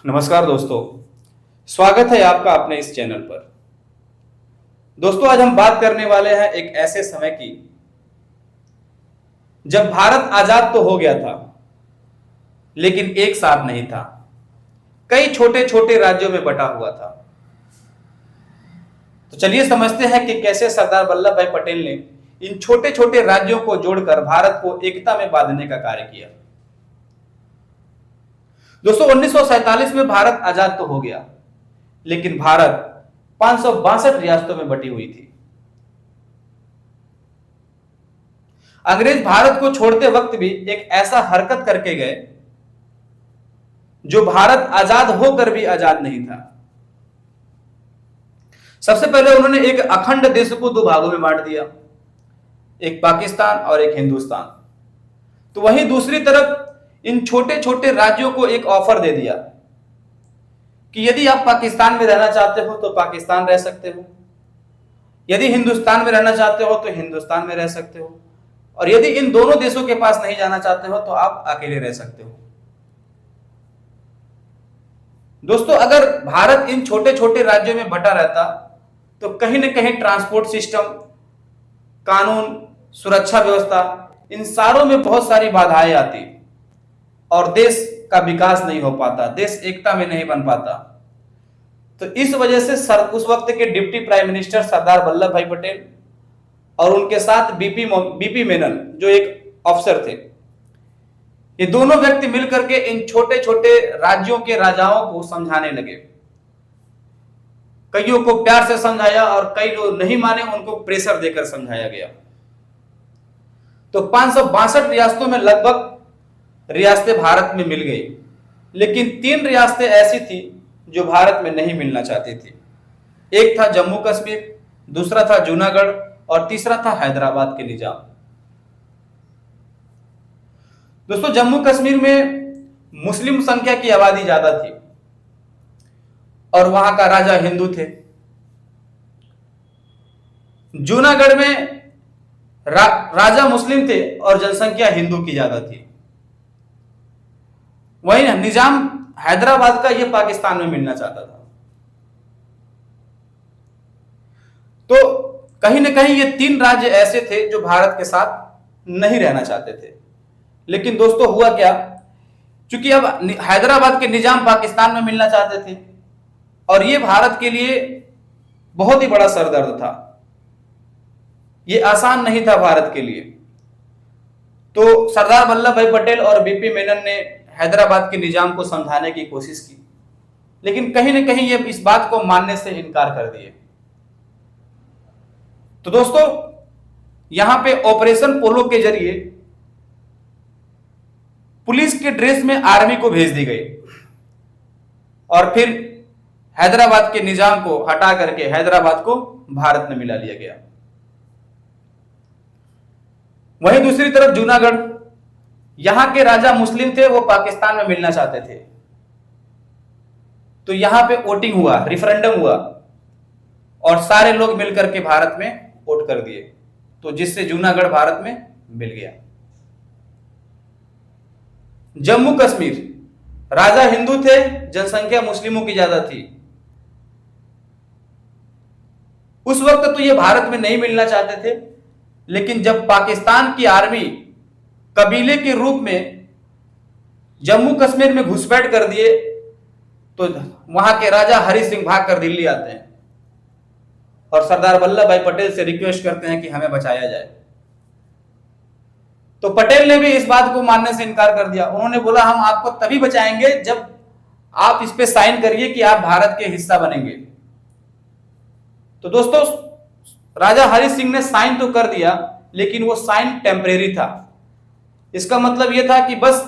नमस्कार दोस्तों, स्वागत है आपका अपने इस चैनल पर। दोस्तों, आज हम बात करने वाले हैं एक ऐसे समय की जब भारत आजाद तो हो गया था, लेकिन एक साथ नहीं था। कई छोटे छोटे राज्यों में बटा हुआ था। तो चलिए समझते हैं कि कैसे सरदार वल्लभ भाई पटेल ने इन छोटे छोटे राज्यों को जोड़कर भारत को एकता में बांधने का कार्य किया। दोस्तों, 1947 में भारत आजाद तो हो गया, लेकिन भारत 562 रियासतों में बटी हुई थी। अंग्रेज भारत को छोड़ते वक्त भी एक ऐसा हरकत करके गए जो भारत आजाद होकर भी आजाद नहीं था। सबसे पहले उन्होंने एक अखंड देश को दो भागों में बांट दिया, एक पाकिस्तान और एक हिंदुस्तान। तो वहीं दूसरी तरफ इन छोटे छोटे राज्यों को एक ऑफर दे दिया कि यदि आप पाकिस्तान में रहना चाहते हो तो पाकिस्तान रह सकते हो, यदि हिंदुस्तान में रहना चाहते हो तो हिंदुस्तान में रह सकते हो, और यदि इन दोनों देशों के पास नहीं जाना चाहते हो तो आप अकेले रह सकते हो। दोस्तों, अगर भारत इन छोटे छोटे राज्यों में बटा रहता तो कहीं ना कहीं ट्रांसपोर्ट सिस्टम, कानून, सुरक्षा व्यवस्था, इन सारों में बहुत सारी बाधाएं आती और देश का विकास नहीं हो पाता, देश एकता में नहीं बन पाता। तो इस वजह से उस वक्त के deputy prime minister Sardar Vallabh भाई पटेल और उनके साथ बीपी मेनन जो एक अफसर थे, ये दोनों व्यक्ति मिलकर के इन छोटे छोटे राज्यों के राजाओं को समझाने लगे। कईयों को प्यार से समझाया और कई लोग नहीं माने, उनको प्रेशर देकर समझाया गया। तो 562 रियासतों में लगभग रियासतें भारत में मिल गई, लेकिन 3 रियासतें ऐसी थी जो भारत में नहीं मिलना चाहती थी। एक था जम्मू कश्मीर, दूसरा था जूनागढ़ और तीसरा था हैदराबाद के निजाम। दोस्तों, जम्मू कश्मीर में मुस्लिम संख्या की आबादी ज्यादा थी और वहां का राजा हिंदू थे। जूनागढ़ में राजा मुस्लिम थे और जनसंख्या हिंदू की ज्यादा थी। वहीं निजाम हैदराबाद का यह पाकिस्तान में मिलना चाहता था। तो कहीं ना कहीं ये 3 राज्य ऐसे थे जो भारत के साथ नहीं रहना चाहते थे। लेकिन दोस्तों, हुआ क्या, क्योंकि अब हैदराबाद के निजाम पाकिस्तान में मिलना चाहते थे और ये भारत के लिए बहुत ही बड़ा सरदर्द था। ये आसान नहीं था भारत के लिए। तो सरदार वल्लभ भाई पटेल और बीपी मेनन ने हैदराबाद के निजाम को समझाने की कोशिश की, लेकिन कहीं ना कहीं ये इस बात को मानने से इनकार कर दिए। तो दोस्तों, यहां पे ऑपरेशन पोलो के जरिए पुलिस के ड्रेस में आर्मी को भेज दी गई और फिर हैदराबाद के निजाम को हटा करके हैदराबाद को भारत में मिला लिया गया। वहीं दूसरी तरफ जूनागढ़, यहां के राजा मुस्लिम थे, वो पाकिस्तान में मिलना चाहते थे। तो यहां पे वोटिंग हुआ, रिफरेंडम हुआ और सारे लोग मिलकर के भारत में वोट कर दिए, तो जिससे जूनागढ़ भारत में मिल गया। जम्मू कश्मीर, राजा हिंदू थे, जनसंख्या मुस्लिमों की ज्यादा थी। उस वक्त तो ये भारत में नहीं मिलना चाहते थे, लेकिन जब पाकिस्तान की आर्मी कबीले के रूप में जम्मू कश्मीर में घुसपैठ कर दिए तो वहां के राजा हरि सिंह भागकर दिल्ली आते हैं और सरदार वल्लभ भाई पटेल से रिक्वेस्ट करते हैं कि हमें बचाया जाए। तो पटेल ने भी इस बात को मानने से इनकार कर दिया। उन्होंने बोला, हम आपको तभी बचाएंगे जब आप इस पे साइन करिए कि आप भारत के हिस्सा बनेंगे। तो दोस्तों, राजा हरि सिंह ने साइन तो कर दिया, लेकिन वो साइन टेम्परेरी था। इसका मतलब यह था कि बस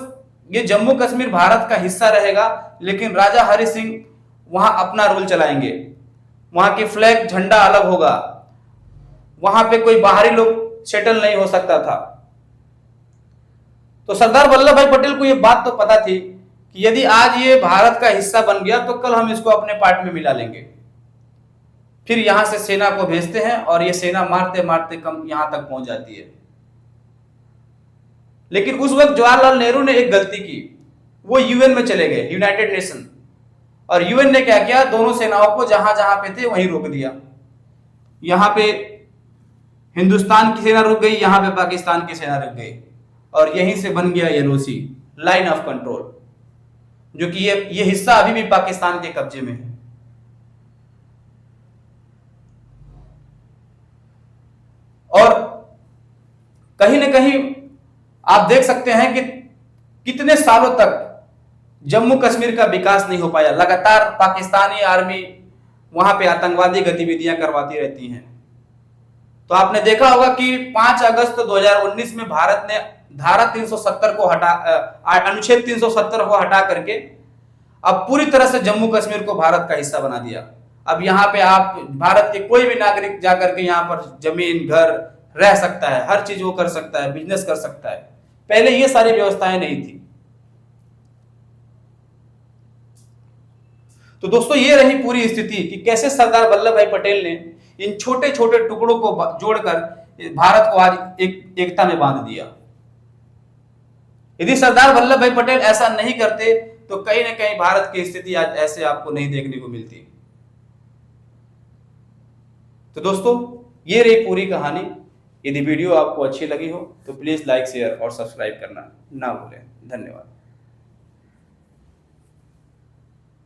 ये जम्मू कश्मीर भारत का हिस्सा रहेगा, लेकिन राजा हरि सिंह वहां अपना रूल चलाएंगे, वहां की फ्लैग झंडा अलग होगा, वहां पे कोई बाहरी लोग सेटल नहीं हो सकता था। तो सरदार वल्लभ भाई पटेल को यह बात तो पता थी कि यदि आज ये भारत का हिस्सा बन गया तो कल हम इसको अपने पार्ट में मिला लेंगे। फिर यहां से सेना को भेजते हैं और ये सेना मारते मारते कम यहां तक पहुंच जाती है। लेकिन उस वक्त जवाहरलाल नेहरू ने एक गलती की, वो यूएन में चले गए, यूनाइटेड नेशन, और यूएन ने क्या किया, दोनों सेनाओं को जहां जहां पे थे वहीं रोक दिया। यहां पे हिंदुस्तान की सेना रुक गई, यहां पे पाकिस्तान की सेना रुक गई, और यहीं से बन गया एलओसी, लाइन ऑफ कंट्रोल, जो कि ये हिस्सा अभी भी पाकिस्तान के कब्जे में है। और कहीं ना कहीं आप देख सकते हैं कि कितने सालों तक जम्मू कश्मीर का विकास नहीं हो पाया। लगातार पाकिस्तानी आर्मी वहां पे आतंकवादी गतिविधियां करवाती रहती हैं। तो आपने देखा होगा कि 5 अगस्त 2019 में भारत ने धारा 370 को अनुच्छेद 370 को हटा करके अब पूरी तरह से जम्मू कश्मीर को भारत का हिस्सा बना दिया। अब यहाँ पे आप भारत के कोई भी नागरिक जाकर के यहाँ पर जमीन, घर रह सकता है, हर चीज वो कर सकता है, बिजनेस कर सकता है। पहले ये सारी व्यवस्थाएं नहीं थी। तो दोस्तों, ये रही पूरी स्थिति कि कैसे सरदार वल्लभ भाई पटेल ने इन छोटे छोटे टुकड़ों को जोड़कर भारत को आज एकता में बांध दिया। यदि सरदार वल्लभ भाई पटेल ऐसा नहीं करते तो कहीं ना कहीं भारत की स्थिति आज ऐसे आपको नहीं देखने को मिलती। तो दोस्तों, ये रही पूरी कहानी। यदि वीडियो आपको अच्छी लगी हो तो प्लीज लाइक, शेयर और सब्सक्राइब करना ना भूलें। धन्यवाद।